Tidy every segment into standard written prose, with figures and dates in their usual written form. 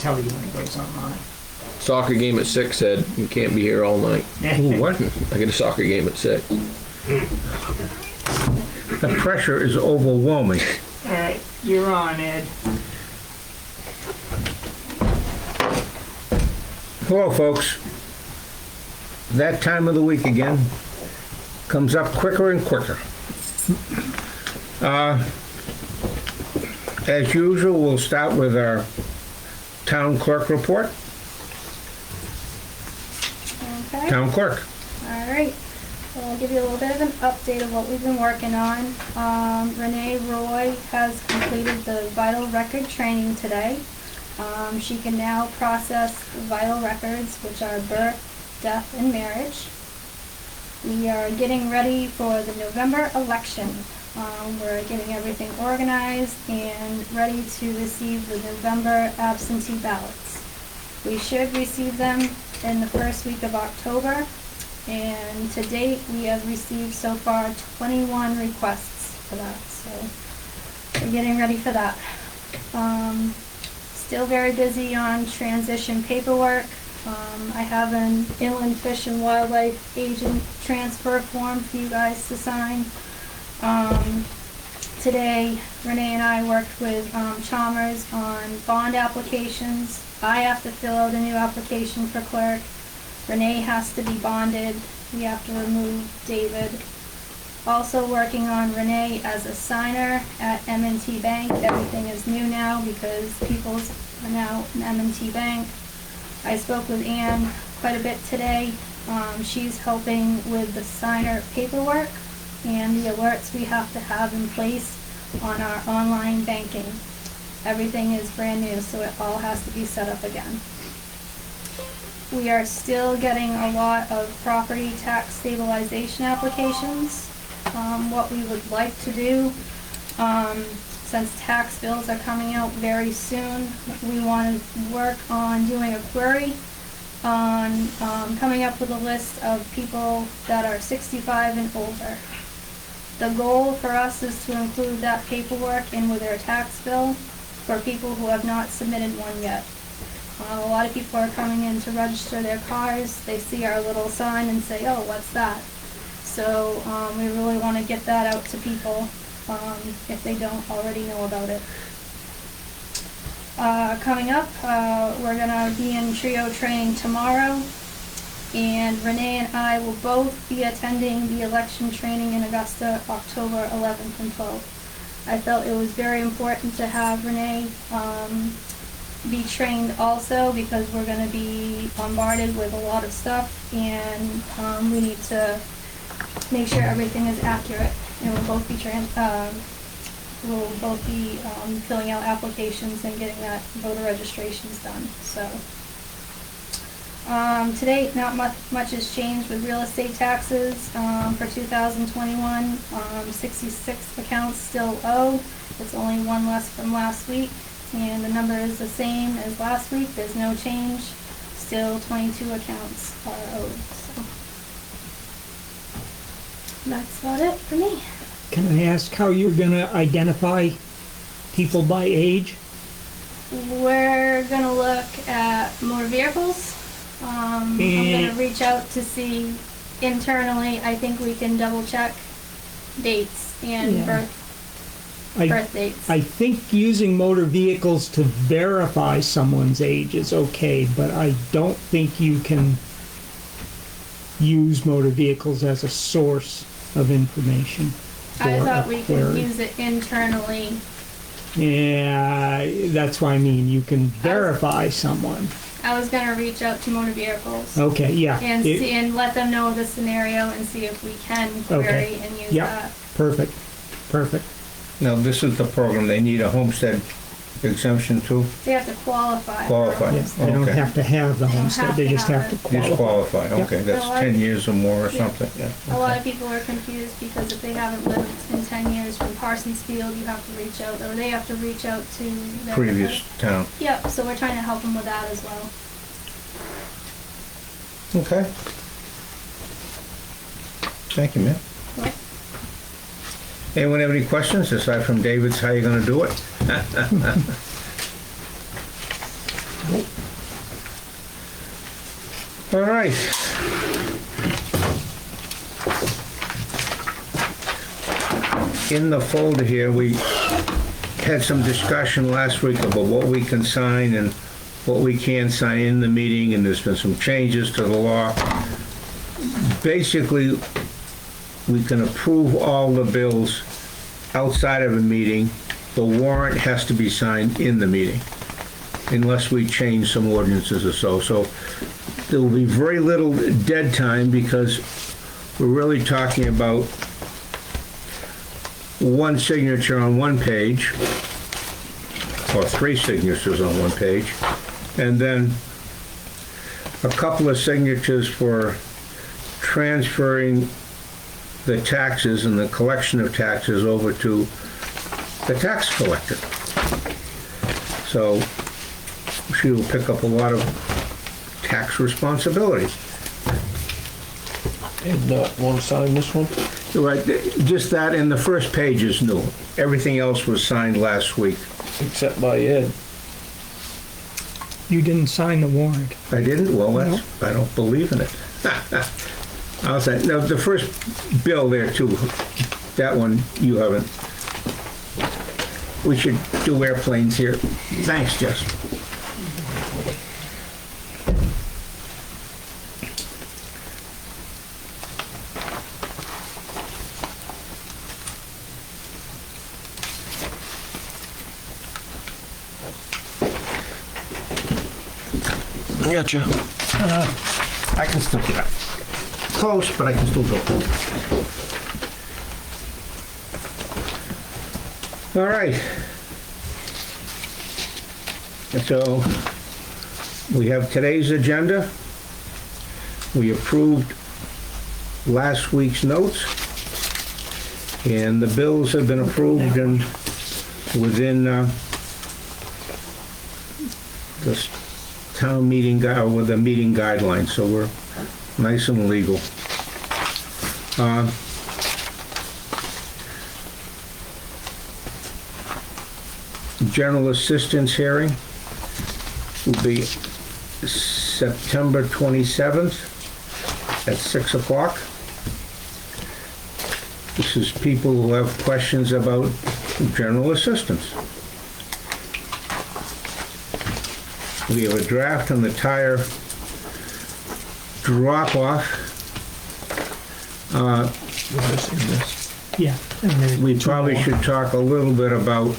tell you when it goes online. Soccer game at 6 said you can't be here all night. Ooh, what? I get a soccer game at 6. The pressure is overwhelming. All right, you're on, Ed. Hello, folks. That time of the week again comes up quicker and quicker. As usual, we'll start with our town clerk report. Okay. Town clerk. All right. So I'll give you a little bit of an update of what we've been working on. Renee Roy has completed the vital record training today. She can now process vital records, which are birth, death, and marriage. We are getting ready for the November election. We're getting everything organized and ready to receive the November absentee ballots. We should receive them in the first week of October, and to date we have received so far 21 requests for that, so we're getting ready for that. Still very busy on transition paperwork. I have an inland fish and wildlife agent transfer form for you guys to sign. Today, Renee and I worked with Chalmers on bond applications. I have to fill out a new application for clerk. Renee has to be bonded. We have to remove David. Also working on Renee as a signer at M&T Bank. Everything is new now because Peoples are now an M&T Bank. I spoke with Ann quite a bit today. She's helping with the signer paperwork and the alerts we have to have in place on our online banking. Everything is brand new, so it all has to be set up again. We are still getting a lot of property tax stabilization applications. What we would like to do, since tax bills are coming out very soon, we want to work on doing a query on coming up with a list of people that are 65 and older. The goal for us is to include that paperwork in with their tax bill for people who have not submitted one yet. A lot of people are coming in to register their cars. They see our little sign and say, oh, what's that? So we really want to get that out to people if they don't already know about it. Coming up, we're going to be in trio training tomorrow, and Renee and I will both be attending the election training in Augusta, October 11th and 12th. I felt it was very important to have Renee be trained also because we're going to be bombarded with a lot of stuff, and we need to make sure everything is accurate. And we'll both be filling out applications and getting that voter registrations done. So today, not much has changed with real estate taxes for 2021. 66 accounts still owe. It's only one less from last week, and the number is the same as last week. There's no change. Still 22 accounts are owed. So that's about it for me. Can I ask how you're going to identify people by age? We're going to look at motor vehicles. I'm going to reach out to see internally. I think we can double check dates and birth dates. I think using motor vehicles to verify someone's age is okay, but I don't think you can use motor vehicles as a source of information. I thought we could use it internally. Yeah, that's what I mean. You can verify someone. I was going to reach out to motor vehicles. Okay, yeah. And see, and let them know the scenario and see if we can query and use that. Perfect. Perfect. Now, this is the program. They need a homestead exemption too? They have to qualify. Qualify. Yes, they don't Okay. have to have the homestead. They just have to Just qualify. qualify, okay, that's 10 years or more or something, yeah. A lot of people are confused because if they haven't lived in 10 years from Parsonsfield, you have to reach out, or they have to reach out to their Previous town. Yep, so we're trying to help them with that as well. Okay. Thank you, man. Yep. Anyone have any questions aside from David's how you gonna do it? All right. In the folder here, we had some discussion last week about what we can sign and what we can't sign in the meeting, and there's been some changes to the law. Basically, we can approve all the bills outside of a meeting. The warrant has to be signed in the meeting, unless we change some ordinances or so. So there will be very little dead time, because we're really talking about one signature on one page, or three signatures on one page, and then a couple of signatures for transferring the taxes and the collection of taxes over to the tax collector. So she will pick up a lot of tax responsibility. And want to sign this one? Right, just that, and the first page is new. Everything else was signed last week. Except by Ed. You didn't sign the warrant. I didn't? Well, that's, I don't believe in it. I'll say, no, the first bill there too, that one you haven't. We should do airplanes here. Thanks, Jess. Gotcha. I can still get up. Close, but I can still go. All right. So we have today's agenda. We approved last week's notes, and the bills have been approved and within the town meeting, with the meeting guidelines, so we're nice and legal. General assistance hearing will be September 27th at 6 o'clock. This is people who have questions about general assistance. We have a draft on the tire drop-off. Yeah. and there's We two probably more. should talk a little bit about,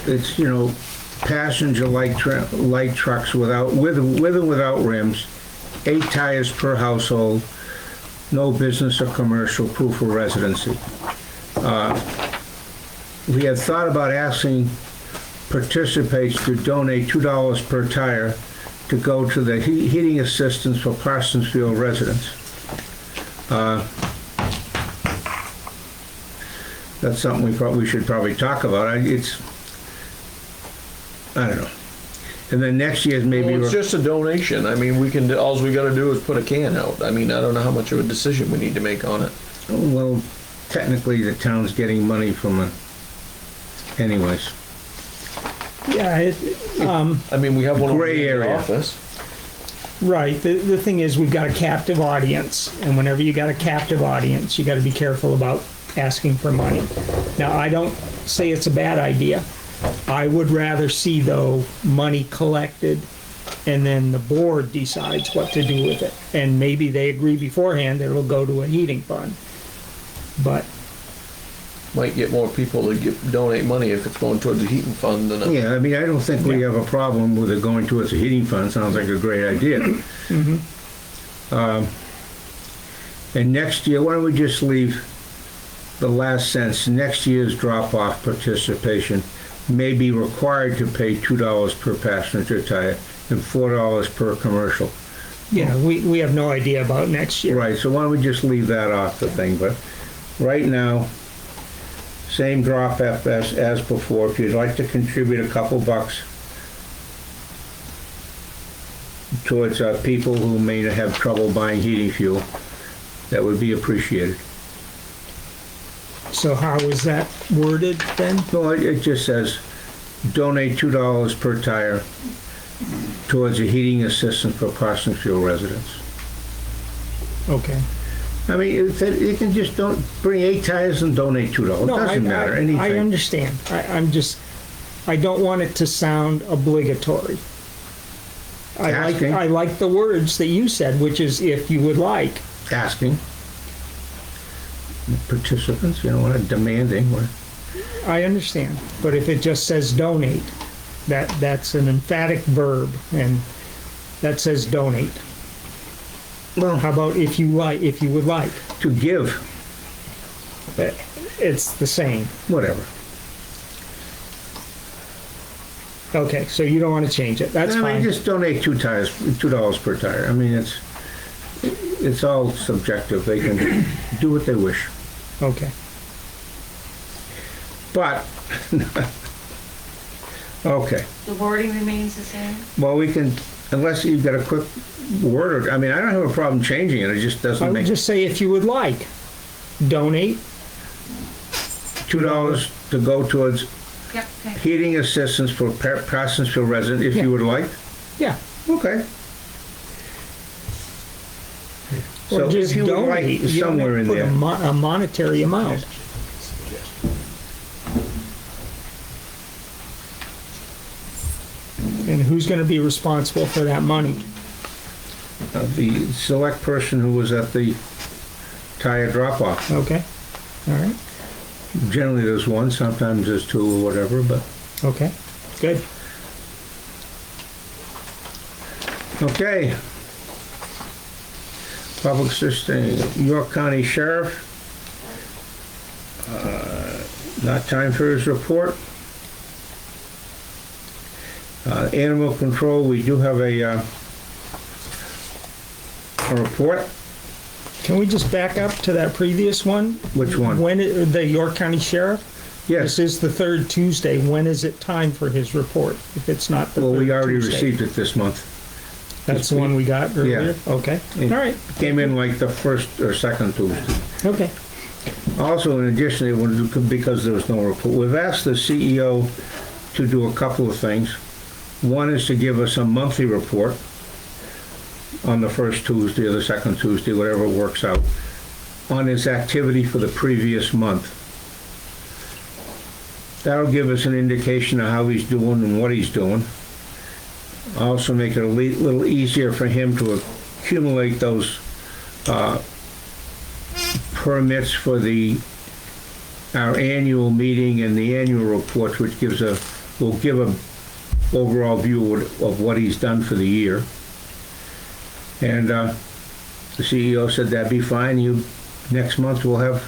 it's, you know, passenger light trucks with and without rims, 8 tires per household, no business or commercial, proof of residency. We had thought about asking participants to donate $2 per tire to go to the heating assistance for Parsonsfield residents. That's something we should probably talk about. I don't know. And then next year's maybe. Well, it's just a donation. I mean, all we gotta do is put a can out. I mean, I don't know how much of a decision we need to make on it. Well, technically the town's getting money from anyways. Yeah, I mean, we have one over Gray in the area. office. right. The thing is, we've got a captive audience, and whenever you got a captive audience, you got to be careful about asking for money. Now, I don't say it's a bad idea. I would rather see, though, money collected, and then the board decides what to do with it. And maybe they agree beforehand that it'll go to a heating fund. But Might get more people to donate money if it's going towards the heating fund than Yeah, I mean, I don't think we have a problem with it going towards a heating fund. Sounds like a great idea. And next year, why don't we just leave the last sentence? Next year's drop-off participation may be required to pay $2 per passenger tire and $4 per commercial. yeah, we have no idea about next year. Right, so why don't we just leave that off the thing? But right now, same drop as before. If you'd like to contribute a couple bucks towards people who may have trouble buying heating fuel, that would be appreciated. So how is that worded then? No, it just says, donate $2 per tire towards a heating assistance for Parsonsfield residents. Okay. I mean, you can just don't bring 8 tires and donate $2. No, Doesn't matter, I anything. understand. I don't want it to sound obligatory. Asking. I like the words that you said, which is if you would like. Asking participants, you know, we're not demanding. I understand, but if it just says donate, that's an emphatic verb, and that says donate. Well, How about if you would like? to give, It's the same. whatever. Okay, so you don't want to change it. That's I fine. mean, just donate $2 per tire. I mean, it's all subjective. They can do what they wish. Okay. But, okay. The wording remains the same? Well, we can, unless you've got a quick word, I mean, I don't have a problem changing it. It just I doesn't would make just say if you would like, donate. $2 to go towards Yep, okay. heating assistance for Parsonsfield residents, if Yeah. you would like. Yeah. Okay. Or So just if you would like, donate. You don't somewhere have in to put there. a monetary amount. And who's going to be responsible for that money? The select person who was at the tire drop-off. Okay. All right. Generally, there's one, sometimes there's two or whatever, but, Okay. Good. okay. Public assisting, York County Sheriff. Not time for his report. Animal control, we do have a report. Can we just back up to that previous one? Which one? The York County Sheriff? Yes, This is the third Tuesday. When is it time for his report? If it's not the well, third we already Tuesday? received it this month. That's the one we got earlier? Okay. It All right. Came in like the first or second Tuesday. Okay. Also, in addition, because there was no report, we've asked the CEO to do a couple of things. One is to give us a monthly report on the first Tuesday or the second Tuesday, whatever it works out, on his activity for the previous month. That'll give us an indication of how he's doing and what he's doing. Also make it a little easier for him to accumulate those permits for our annual meeting and the annual reports, which will give a overall view of what he's done for the year. And the CEO said that'd be fine. Next month we'll have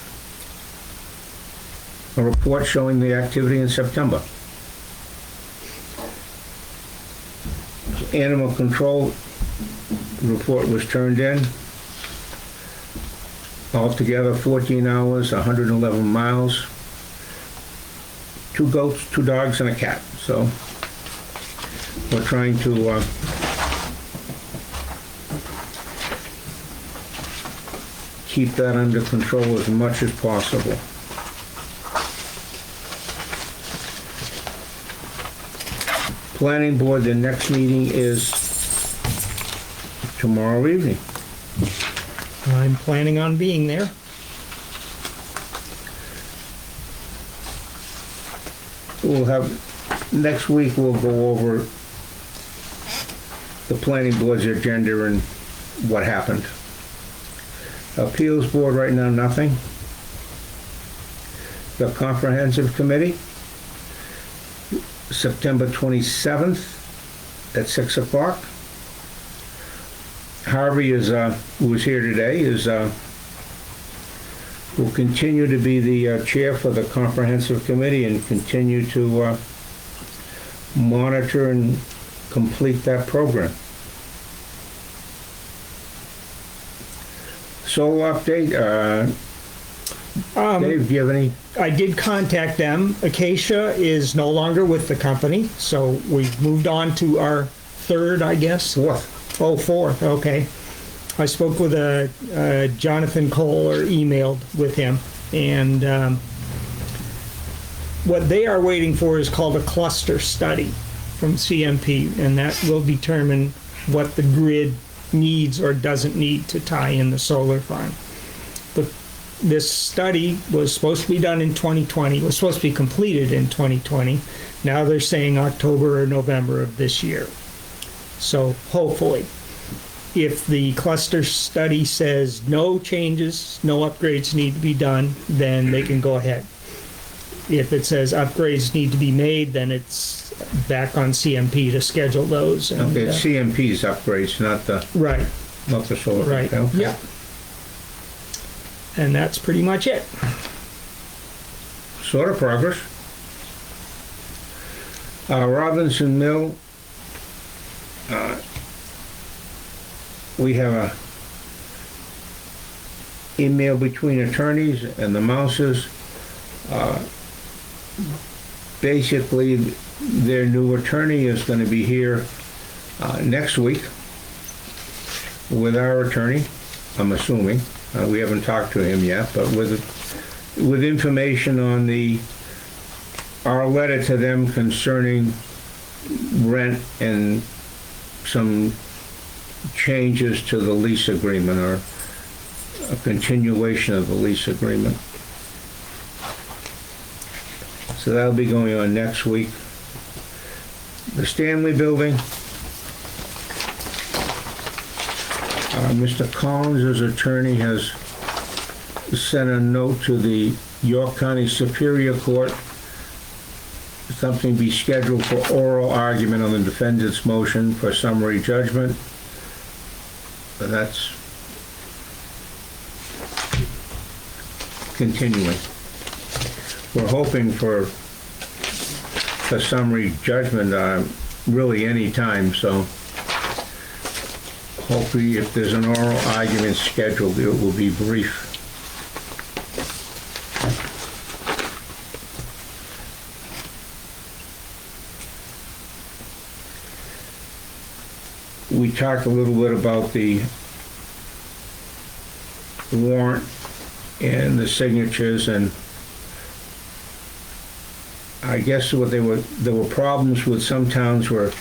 a report showing the activity in September. Animal control report was turned in. Altogether 14 hours, 111 miles. 2 goats, 2 dogs, and a cat. So we're trying to keep that under control as much as possible. Planning board, the next meeting is tomorrow evening. I'm planning on being there. We'll have, next week we'll go over the planning board's agenda and what happened. Appeals board right now, nothing. The comprehensive committee, September 27th at 6 o'clock. Harvey who was here today, will continue to be the chair for the comprehensive committee and continue to monitor and complete that program. Solar update, Dave, do you have any? I did contact them. Acacia is no longer with the company, so we've moved on to our third, I guess. Fourth, okay. I spoke with Jonathan Cole, or emailed with him, and what they are waiting for is called a cluster study from CMP, and that will determine what the grid needs or doesn't need to tie in the solar farm. This study was supposed to be done in 2020, was supposed to be completed in 2020. Now they're saying October or November of this year. So hopefully, if the cluster study says no changes, no upgrades need to be done, then they can go ahead. If it says upgrades need to be made, then it's back on CMP to schedule those. And, Okay, it's CMP's upgrades, not the solar. Right, Okay. yeah. And that's pretty much it. Sort of progress. Robinson Mill, we have a email between attorneys and the Mouses. Basically, their new attorney is going to be here next week with our attorney, I'm assuming. We haven't talked to him yet, but with information on our letter to them concerning rent and some changes to the lease agreement or a continuation of the lease agreement. So that'll be going on next week. The Stanley Building, Mr. Collins' attorney has sent a note to the York County Superior Court. Something be scheduled for oral argument on the defendant's motion for summary judgment. And that's continuing. We're hoping for a summary judgment really any time, so hopefully if there's an oral argument scheduled, it will be brief. We talked a little bit about the warrant and the signatures, and I guess there were problems with some towns where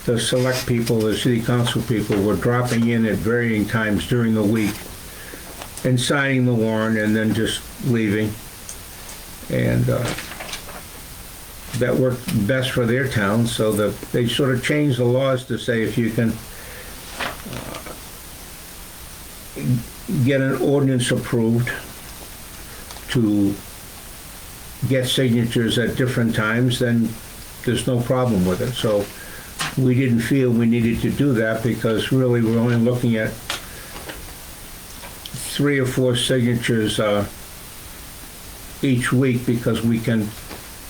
the select people, the city council people, were dropping in at varying times during the week and signing the warrant and then just leaving. And that worked best for their town, so they sort of changed the laws to say if you can get an ordinance approved to get signatures at different times, then there's no problem with it. So we didn't feel we needed to do that because really we're only looking at 3 or 4 signatures each week because we can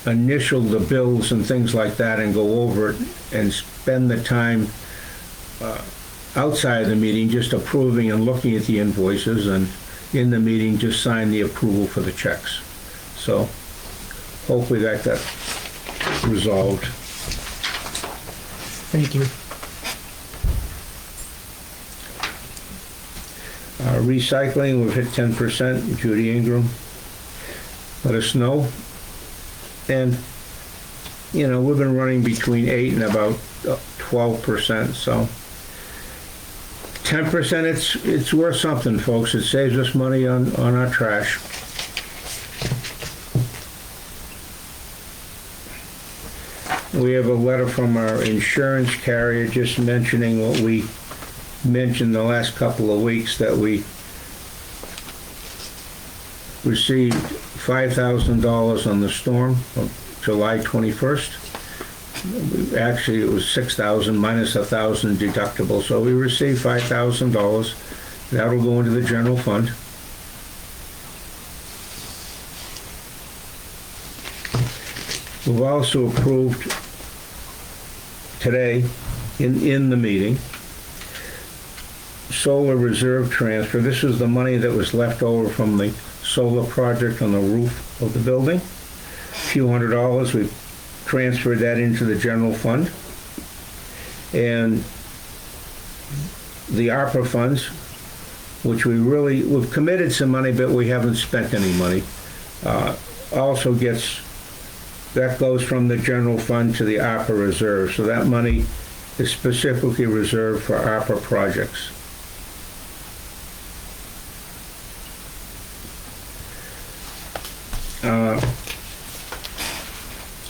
initial the bills and things like that and go over it and spend the time outside of the meeting just approving and looking at the invoices, and in the meeting just sign the approval for the checks. So hopefully that got resolved. Thank you. Recycling, we've hit 10%. Judy Ingram let us know. And, we've been running between 8 and about 12%, so 10%, it's worth something, folks. It saves us money on our trash. We have a letter from our insurance carrier just mentioning what we mentioned the last couple of weeks, that we received $5,000 on the storm of July 21st. Actually, it was $6,000 minus $1,000 deductible, so we received $5,000. That'll go into the general fund. We've also approved today in the meeting solar reserve transfer. This is the money that was left over from the solar project on the roof of the building. A few $100s. We've transferred that into the general fund. And the ARPA funds, which we've committed some money, but we haven't spent any money, also gets that goes from the general fund to the ARPA reserve. So that money is specifically reserved for ARPA projects.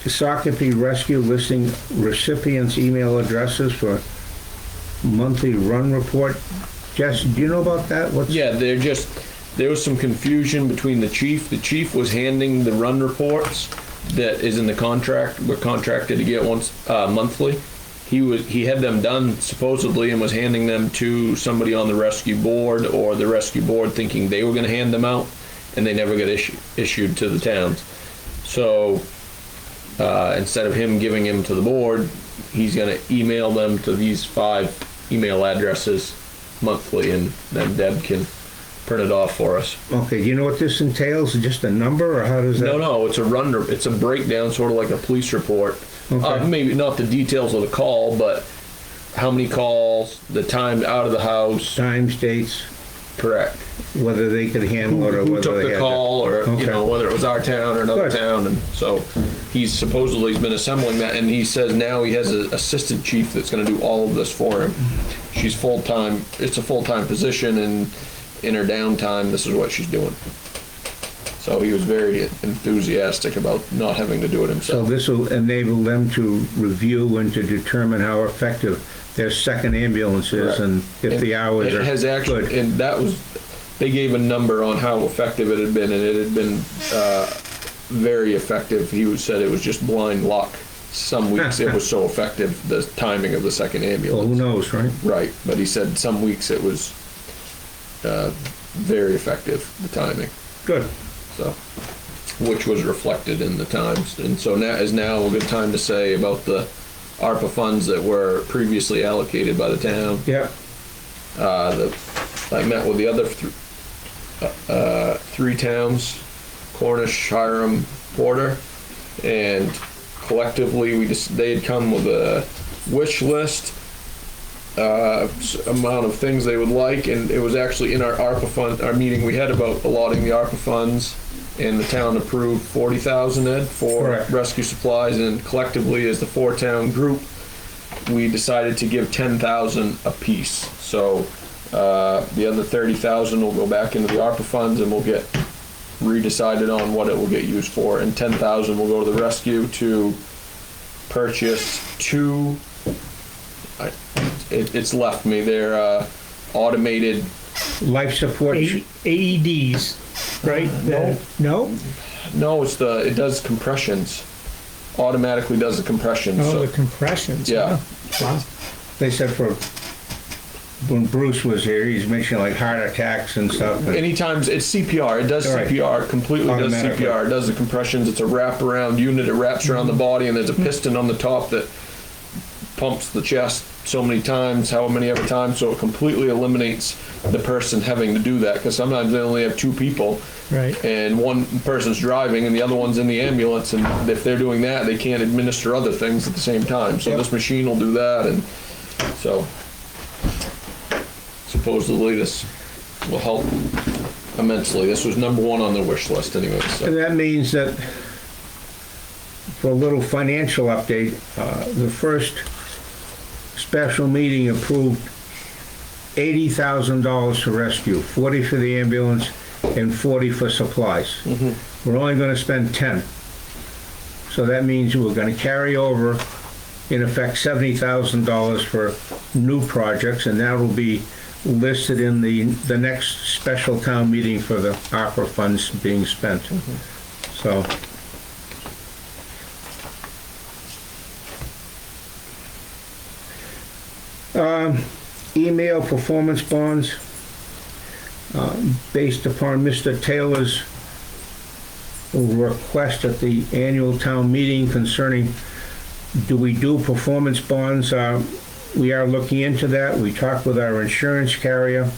Shakopee Rescue listing recipients' email addresses for monthly run report. Jess, do you know about that? Yeah, there was some confusion between the chief. The chief was handing the run reports that is in the contract. We're contracted to get once monthly. He had them done supposedly and was handing them to somebody on the rescue board, or the rescue board thinking they were going to hand them out, and they never got issued to the towns. So instead of him giving them to the board, he's going to email them to these 5 email addresses monthly, and then Deb can print it off for us. Okay, do you know what this entails? Just a number, or how does that? No, it's a breakdown, sort of like a police report. Okay. Maybe not the details of the call, but how many calls, the time out of the house. Times, dates, Correct. whether they could handle it or Who whether took they the had call, or Okay. whether it was our town or another Good. town, and so he's been assembling that, and he says now he has an assistant chief that's going to do all of this for him. She's full-time. It's a full-time position, and in her downtime, this is what she's doing. So he was very enthusiastic about not having to do it So himself. this will enable them to review and to determine how effective their second ambulance is, Correct. and if the hours It has are actually, good. and that was, they gave a number on how effective it had been, and it had been very effective. He said it was just blind luck. Some weeks it was so effective, the timing of the second Well, who ambulance. knows, right? Right, but he said some weeks it was very effective, the timing. Good. So, which was reflected in the times. And so now is now a good time to say about the ARPA funds that were previously allocated by the town. Yeah. I met with the other 3 towns, Cornish, Hiram, Porter, and collectively they had come with a wish list, amount of things they would like, and it was actually in our ARPA fund, our meeting we had about allotting the ARPA funds, and the town approved 40,000, Ed, for Correct. rescue supplies, and collectively as the 4-town group, we decided to give 10,000 apiece. So the other 30,000 will go back into the ARPA funds, and we'll get redecided on what it will get used for, and 10,000 will go to the rescue to purchase 2. It's left me. They're automated. Life support. AEDs, right? No. No? No, it does compressions. Automatically does the compressions. Oh, so- the compressions. Yeah. Wow. They said when Bruce was here, he's mentioning like heart attacks and stuff. and- Anytime it's CPR, it does All right. CPR, completely does Automatically. CPR. It does the compressions. It's a wraparound unit. It wraps around the body, and there's a piston on the top that pumps the chest so many times, how many ever times, so it completely eliminates the person having to do that, because sometimes they only have 2 people, Right. and one person's driving and the other one's in the ambulance, and if they're doing that, they can't administer other things at the same time. So Yep. this machine will do that, and so supposedly this will help immensely. This was number 1 on the wish list anyway. So. And that means that, for a little financial update, the first special meeting approved $80,000 for rescue, 40 for the ambulance, and 40 for supplies. We're only going to spend 10. So that means we're going to carry over, in effect, $70,000 for new projects, and that will be listed in the next special town meeting for the ARPA funds being spent. So. Email performance bonds, based upon Mr. Taylor's request at the annual town meeting concerning, do we do performance bonds? We are looking into that. We talked with our insurance carrier.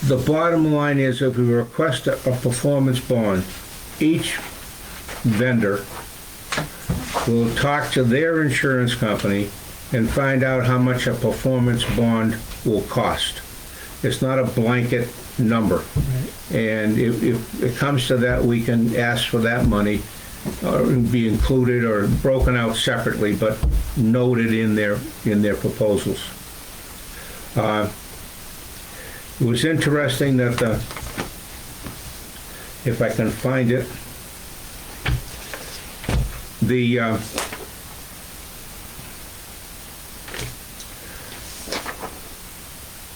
The bottom line is, if we request a performance bond, each vendor will talk to their insurance company and find out how much a performance bond will cost. It's not a blanket number. And if it comes to that, we can ask for that money, or be included or broken out separately, but noted in their proposals. It was interesting that if I can find it,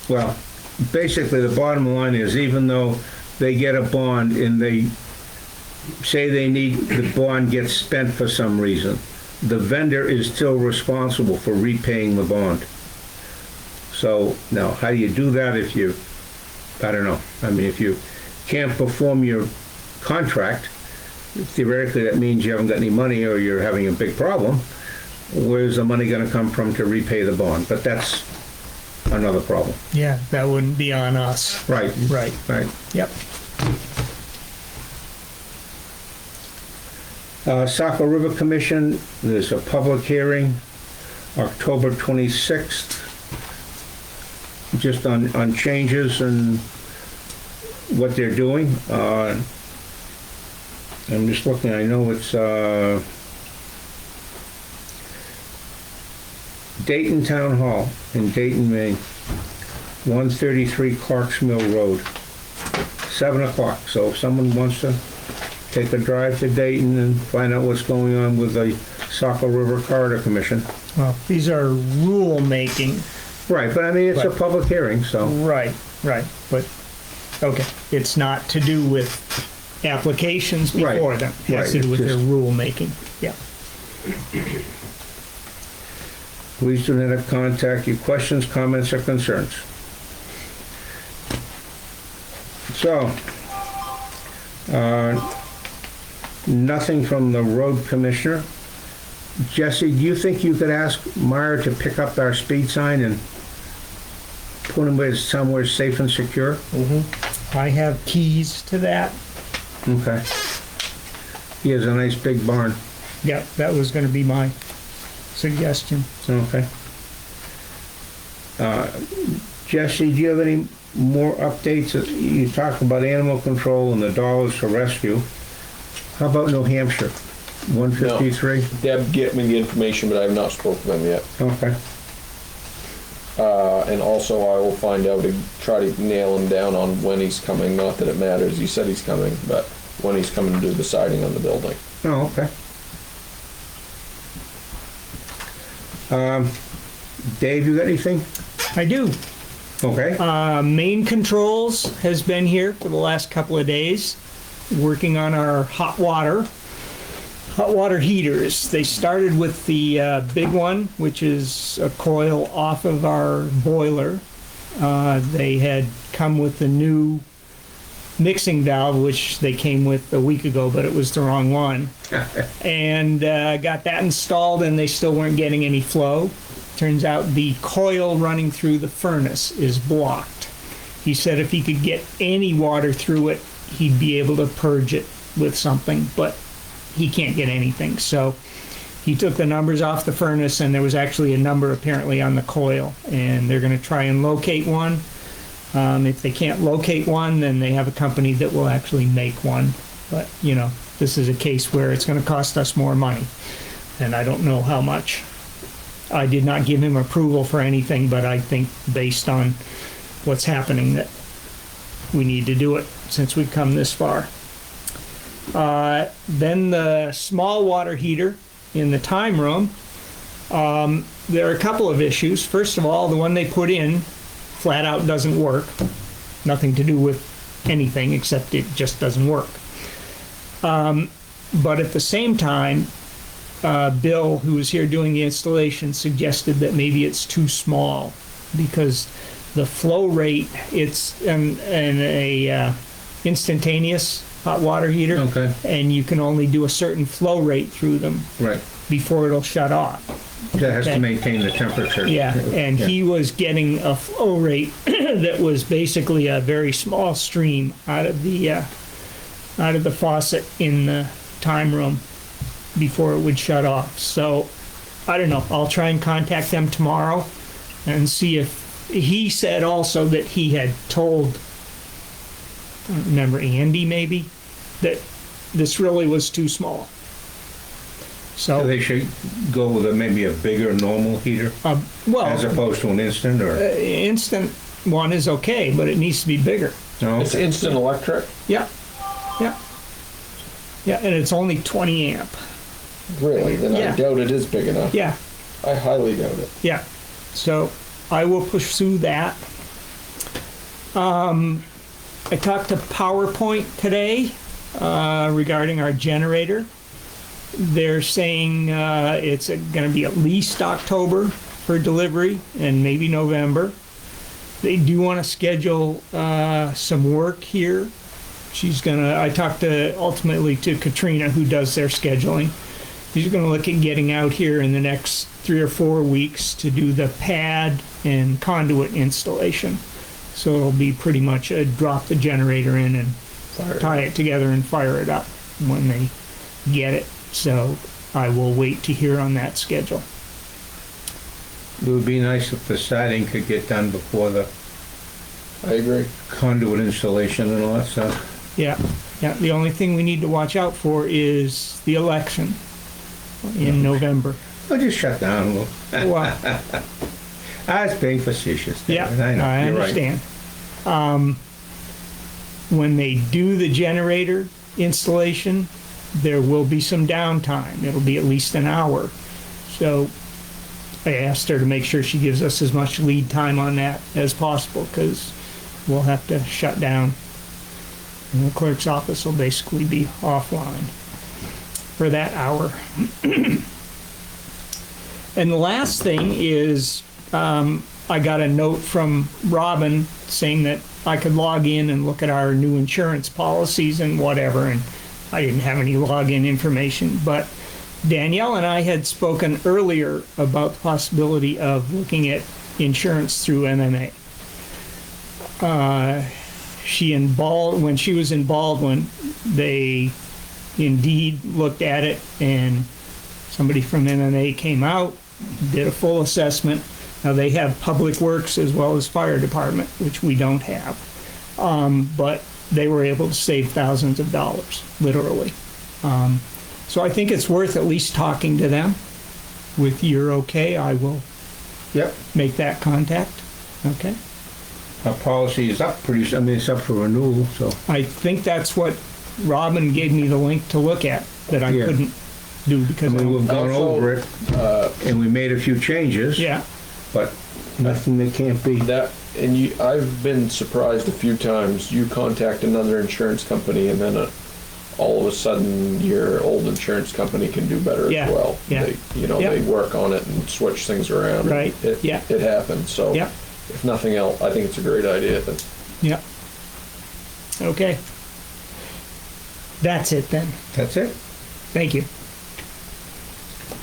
well, basically the bottom line is, even though they get a bond and they say the bond gets spent for some reason, the vendor is still responsible for repaying the bond. So now, how do you do that if you, I don't know, I mean, if you can't perform your contract, theoretically that means you haven't got any money or you're having a big problem. Where's the money going to come from to repay the bond? But that's another problem. Yeah, that wouldn't be on us. Right. Right. Right. Yep. Saco River Commission, there's a public hearing, October 26th, just on changes and what they're doing. I'm just looking, I know it's Dayton Town Hall in Dayton, Maine, 133 Clarks Mill Road, 7 o'clock. So if someone wants to take a drive to Dayton and find out what's going on with the Saco River Corridor Commission. Well, these are rule making. Right, but I mean, it's a Right. public hearing, so. Right, but, okay, it's not to do with applications before Right, them. It has to right, do with their just- rule making, yeah. Please do not contact you, questions, comments, or concerns. So, nothing from the road commissioner. Jesse, do you think you could ask Meyer to pick up our speed sign and put him somewhere safe and secure? I have keys to that. Okay. He has a nice big barn. Yeah, that was gonna be my suggestion. Okay. Jesse, do you have any more updates? You talked about animal control and the dollars for rescue. How about New Hampshire? 153? Deb get me the information, but I have not spoken to them yet. Okay. And also I will find out and try to nail him down on when he's coming. Not that it matters. He said he's coming, but when he's coming to do the siding on the building. Oh, okay. Dave, you got anything? I do. Okay. Main Controls has been here for the last couple of days, working on our hot water heaters. They started with the big one, which is a coil off of our boiler. They had come with the new mixing valve, which they came with a week ago, but it was the wrong one. And got that installed, and they still weren't getting any flow. Turns out the coil running through the furnace is blocked. He said if he could get any water through it, he'd be able to purge it with something, but he can't get anything. So he took the numbers off the furnace, and there was actually a number apparently on the coil, and they're going to try and locate one. If they can't locate one, then they have a company that will actually make one. But, you know, this is a case where it's going to cost us more money, and I don't know how much. I did not give him approval for anything, but I think based on what's happening that we need to do it since we've come this far. Then the small water heater in the time room, there are a couple of issues. First of all, the one they put in flat out doesn't work. Nothing to do with anything except it just doesn't work. But at the same time, Bill, who was here doing the installation, suggested that maybe it's too small because the flow rate, it's a instantaneous hot water heater, Okay. and you can only do a certain flow rate through them Right. before it'll shut off. That has to Okay. maintain the temperature. Yeah, and Yeah. he was getting a flow rate that was basically a very small stream out of the faucet in the time room before it would shut off. So I don't know. I'll try and contact them tomorrow and see if he said also that he had told I don't remember, Andy maybe, that this really was too small. So So, they should go with maybe a bigger normal heater as well, opposed to an instant, or? instant one is okay, but it needs to be bigger. No? It's instant electric? Yeah, yeah. Yeah, and it's only 20 amp. Really? Then Yeah. I doubt it is big enough. Yeah, I highly doubt it. yeah. So I will pursue that. I talked to PowerPoint today regarding our generator. They're saying it's going to be at least October for delivery and maybe November. They do want to schedule some work here. I talked ultimately to Katrina, who does their scheduling. She's going to look at getting out here in the next 3 or 4 weeks to do the pad and conduit installation. So it'll be pretty much a drop the generator in and tie it together and fire it up when they get it. So I will wait to hear on that schedule. It would be nice if the siding could get done before the I agree. conduit installation and all that stuff. Yeah, yeah. The only thing we need to watch out for is the election in November. I'll just shut down. Well, Well, I was being facetious. yeah, David. I know. I You're right. understand. When they do the generator installation, there will be some downtime. It'll be at least an hour. So I asked her to make sure she gives us as much lead time on that as possible, because we'll have to shut down. And the clerk's office will basically be offline for that hour. And the last thing is, I got a note from Robin saying that I could log in and look at our new insurance policies and whatever, and I didn't have any login information, but Danielle and I had spoken earlier about the possibility of looking at insurance through MMA. When she was in Baldwin, they indeed looked at it, and somebody from MMA came out, did a full assessment. Now, they have public works as well as fire department, which we don't have. But they were able to save thousands of dollars, literally. So I think it's worth at least talking to them. With your okay, I will Yep. make that contact. Okay? Our policy is up it's up for renewal, so. I think that's what Robin gave me the link to look at, that I Yeah. couldn't do I because mean, we've gone Also, over it, and we made a few changes. yeah, But nothing that can't be. I've been surprised a few times. You contact another insurance company, and then all of a sudden your old insurance company can do better Yeah, as well. yeah. They Yeah. work on it and switch things around. Right, yeah. It happens. So yeah, if nothing else, I think it's a great idea. yeah. Okay. That's it then. That's it. Thank you.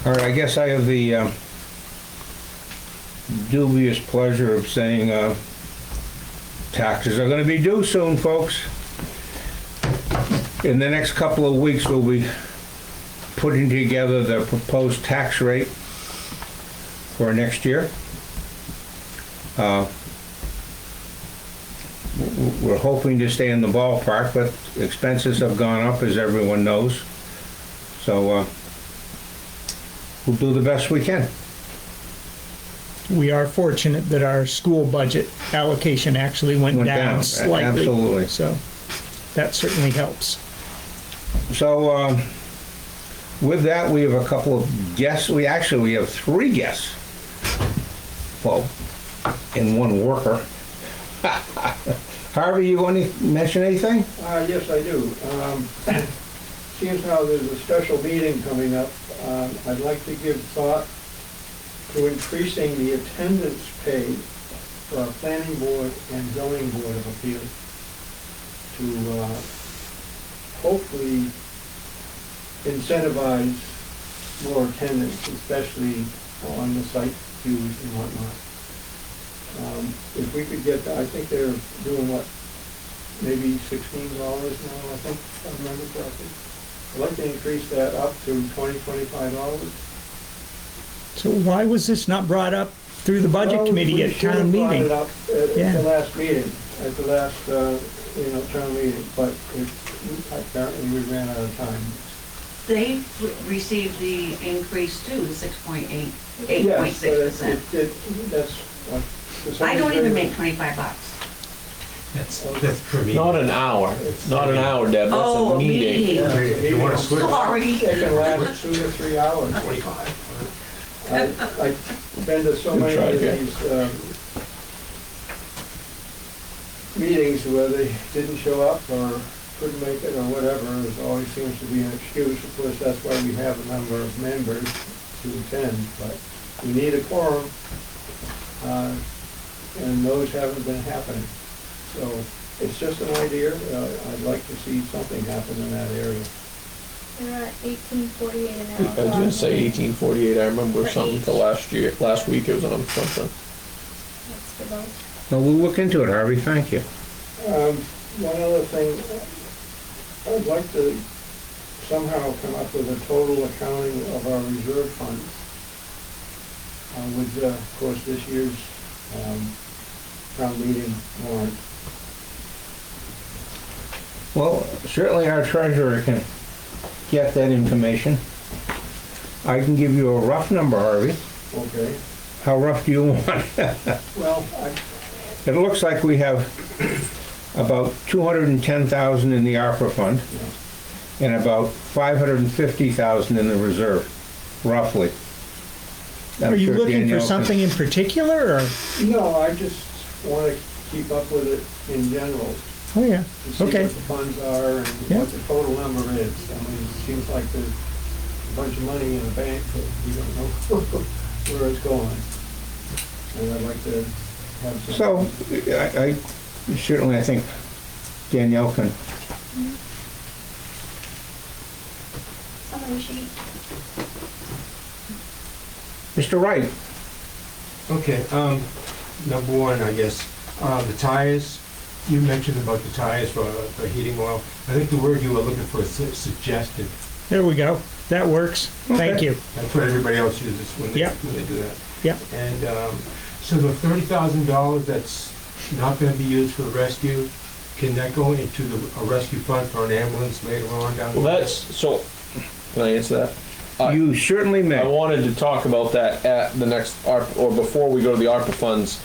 All right, I guess I have the dubious pleasure of saying taxes are going to be due soon, folks. In the next couple of weeks, we'll be putting together the proposed tax rate for next year. We're hoping to stay in the ballpark, but expenses have gone up, as everyone knows. So we'll do the best we can. We are fortunate that our school budget allocation actually went down slightly. Absolutely. So that certainly helps. So with that, we have a couple of guests. We have 3 guests. Well, and 1 worker. Harvey, you want to mention anything? Yes, I do. Seeing as how there's a special meeting coming up, I'd like to give thought to increasing the attendance paid for our planning board and zoning board of appeals to hopefully incentivize more attendance, especially on the site views and whatnot. If we could get, I think they're doing what, maybe $16 now, I think, if I remember correctly. I'd like to increase that up to $20, $25. So why was this not brought up through the budget Well, committee we at should town have brought meeting? it up at Yeah. the last meeting, at the last town meeting, but apparently we ran out of time. They received the increase too, the 6.8, Yes, but 8.6%. that's what. the I don't even secretary- make 25 bucks. That's per meeting. Not an hour, not an hour, Deb, that's Oh, a meeting. Yeah, If you wanna switch. Sorry. It can last 2 to 3 hours. 25. I've been to so many Good try, of Jeff. these meetings where they didn't show up or couldn't make it or whatever. There always seems to be an excuse. Of course, that's why we have a number of members to attend, but we need a quorum, and those haven't been happening. So it's just an idea. I'd like to see something happen in that area. They're at 1848 an I hour. was gonna say 1848, I remember For something each. to last week it was on something. That's for both. Well, we'll look into it, Harvey, thank you. One other thing, I'd like to somehow come up with a total accounting of our reserve funds with, of course, this year's town meeting warrant. Well, certainly our treasurer can get that information. I can give you a rough number, Harvey. Okay, How rough do you want? well, It looks like we have about 210,000 in the ARPA fund and about 550,000 in the reserve, roughly. I'm Are you sure looking Danielle for can- something in particular, or? no, I just want to keep up with it in general, Oh, yeah, to see okay. what the funds are and Yeah. what the total number is. I mean, it seems like there's a bunch of money in the bank, but we don't know where it's going. And I'd like to have some. So, I certainly, I think Danielle can. Summary sheet. Mr. Wright, Okay, number one, I guess, the tires, you mentioned about the tires for heating oil. I think the word you were looking for is suggested. There we go. That works. Thank Okay. you. That's what everybody else uses when they, Yep. when they do that. Yep. And so the $30,000 that's not going to be used for the rescue, can that go into a rescue fund for an ambulance later on down the Well, road? can I answer that? you certainly I may. wanted to talk about that at the next ARP, or before we go to the ARPA funds,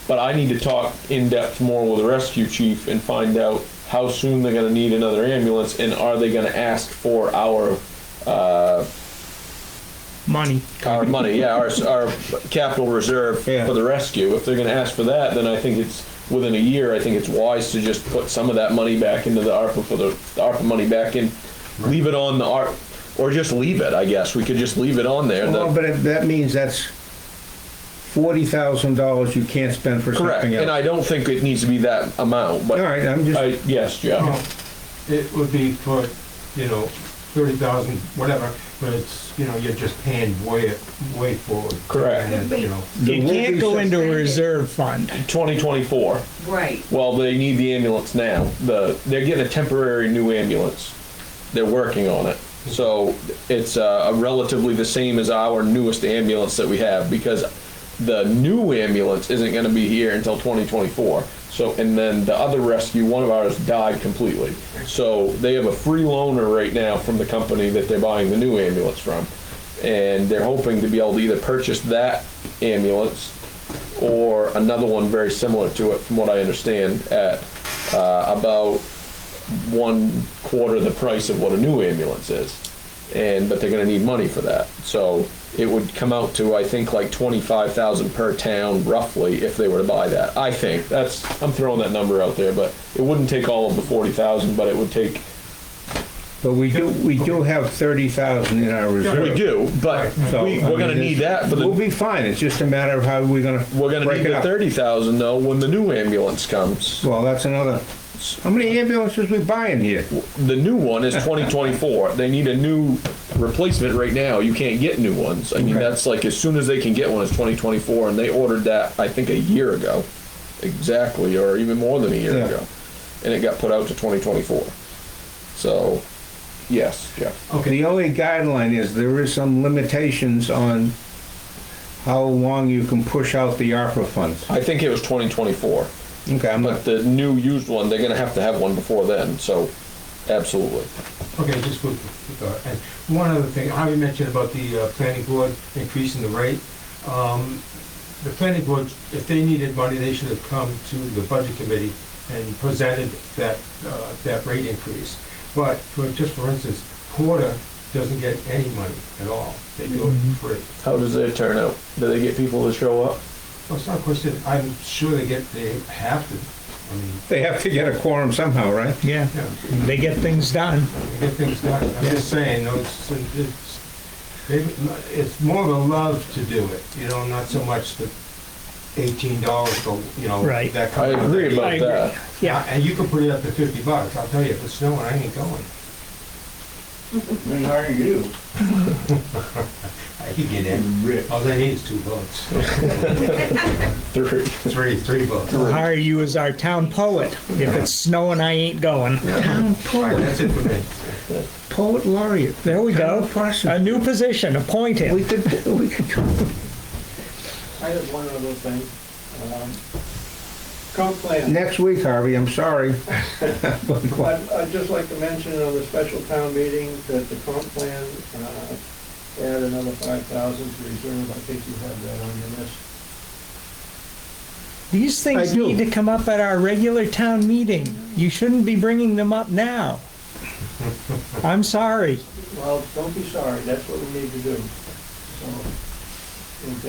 but I need to talk in depth more with the rescue chief and find out how soon they're gonna need another ambulance, and are they gonna ask for our Money. money, yeah, our capital reserve Yeah. for the rescue. If they're gonna ask for that, then I think it's, within a year, I think it's wise to just put some of that money back into the ARPA, for the ARPA money back in, leave it on the ARP, or just leave it, I guess. We could just leave it on there. Well, but that means that's $40,000 you can't spend for Correct, something else. and I don't think it needs to be that amount, All but right, I'm just, yes, Jeff. Well, it would be for, 30,000, whatever, but it's, you're just paying way forward. Correct. And, You There will can't be go some- into a reserve fund. 2024. Right. Well, they need the ambulance now. They're getting a temporary new ambulance. They're working on it. So it's relatively the same as our newest ambulance that we have, because the new ambulance isn't going to be here until 2024. So, and then the other rescue, one of ours died completely. So they have a free loaner right now from the company that they're buying the new ambulance from. And they're hoping to be able to either purchase that ambulance or another one very similar to it, from what I understand, at about 1/4 the price of what a new ambulance is. But they're gonna need money for that. So it would come out to, I think, like 25,000 per town roughly if they were to buy that. I think, I'm throwing that number out there, but it wouldn't take all of the 40,000, but it would take, but we do have 30,000 in our reserve. we do, but So, we're I mean, gonna need that for We'll the, be fine, it's just a matter of how we're gonna we're gonna break need it the up. 30,000 though when the new ambulance comes. Well, that's another, how many ambulances we buying here? The new one is 2024. They need a new replacement right now. You can't get new ones. I mean, Okay. that's like as soon as they can get one, it's 2024, and they ordered that, I think, a year ago. Exactly, or even more than a year Yeah. ago. And it got put out to 2024. So, yes, Jeff. The only guideline is there is some limitations on how long you can push out the ARPA funds. I think it was 2024. Okay, I'm But not, the new used one, they're gonna have to have one before then, so absolutely. Okay, just quick, and one other thing, Harvey mentioned about the planning board increasing the rate. The planning board, if they needed money, they should have come to the budget committee and presented that rate increase. But just for instance, Porter doesn't get any money at all. They do it for free. How does it turn out? Do they get people to show up? Well, it's not a question, I'm sure they have to. I mean, they have to get a quorum somehow, right? Yeah, yeah, they get things done. get things done. I'm just saying, no, it's more of a love to do it, you know, not so much the $18 for, you know, Right. that I kind of agree thing. about I agree. that. Yeah, And you can put it up to $50. I'll tell you, if it's snowing, I ain't going. Then hire you. I could get in. All I need is 2 votes. 3. Three votes. we'll hire you as our town poet. If it's snowing, I ain't going. Town All right, poet, that's it for me. poet laureate. There we go. Town person. A new position, appoint We him. could, I have one other thing. Comp plan. next week, Harvey, I'm sorry. I'd just like to mention on the special town meeting that the comp plan, add another 5,000 to reserve. I think you have that on your list. These things I do. need to come up at our regular town meeting. You shouldn't be bringing them up now. I'm sorry. Well, don't be sorry, that's what we need to do. So, we'll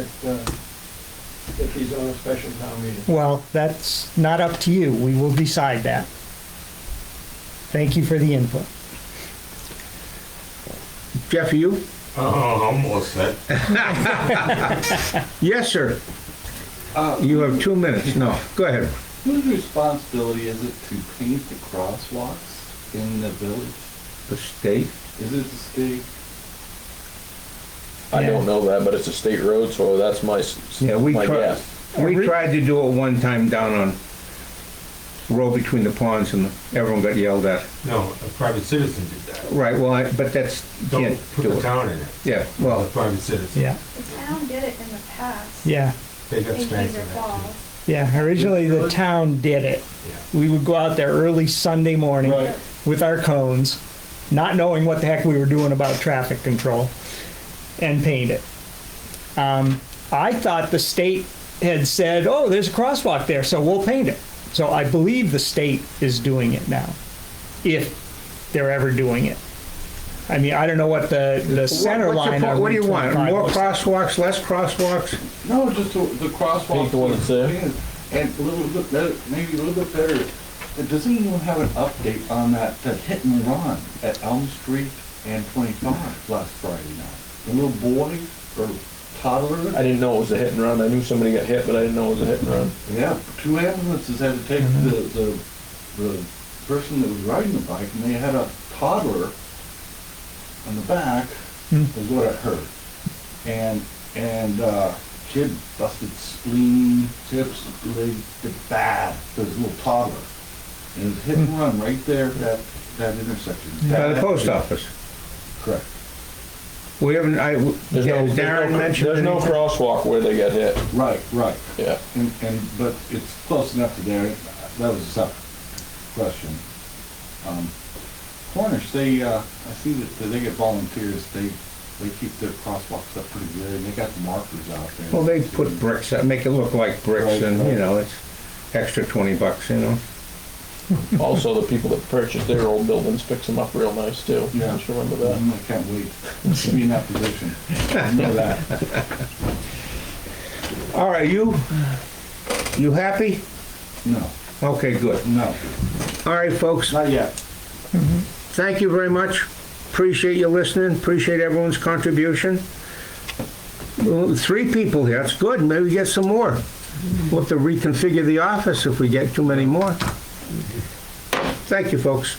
get these on a special town meeting. Well, that's not up to you. We will decide that. Thank you for the input. Jeff, you? Oh, I'm all set. Yes, sir. You have 2 minutes. No, go ahead. Whose responsibility is it to paint the crosswalks in the village? The state? Is it the state? I Yeah. don't know that, but it's a state road, so that's my Yeah, we my tried, guess. we tried to do it one time down on the road between the ponds and everyone got yelled at. No, a private citizen did that. Right, well, but that's, Don't can't put do the it. town in it. Yeah, A well, private citizen. Yeah, The town did it in the past. yeah, They got In spanked Beaver for that Falls. too. yeah. Originally, the town did it. Yeah. We would go out there early Sunday morning Right. with our cones, not knowing what the heck we were doing about traffic control, and paint it. I thought the state had said, oh, there's a crosswalk there, so we'll paint it. So I believe the state is doing it now, if they're ever doing it. I mean, I don't know what the center what's your line point? on What do you want? 25 More was. crosswalks, less crosswalks? No, just the crosswalk. Paint the one that's there. And a little bit better, maybe a little bit better. Does anyone have an update on that hit and run at Elm Street and 25 last Friday night? The little boy or toddler? I didn't know it was a hit and run. I knew somebody got hit, but I didn't know it was a hit and run. Yeah, 2 ambulances had to take the person that was riding the bike, and they had a toddler on the back, is what I heard. And kid busted spleen, hips, leg, did bad for his little toddler. And it was hit and run right there at that intersection. By the Bad. post office. Correct. We haven't, There's no, has Darren mentioned there's no anything? crosswalk where they got hit. Right. Yeah. But it's close enough to there. That was a separate question. Cornish, I see that they get volunteers. They keep their crosswalks up pretty good, and they got the markers out there. Well, they put bricks up, make it look like bricks, Right, and, you right. know, it's extra $20, you know? Also, the people that purchased their old buildings fix them up real nice too. Yeah. Just remember that. I can't wait to be in that position. I know that. All right, you happy? No, Okay, good. no, All right, folks, not yet. thank you very much. Appreciate you listening, appreciate everyone's contribution. Well, 3 people here, that's good, maybe we get some more. We'll have to reconfigure the office if we get too many more. Thank you, folks.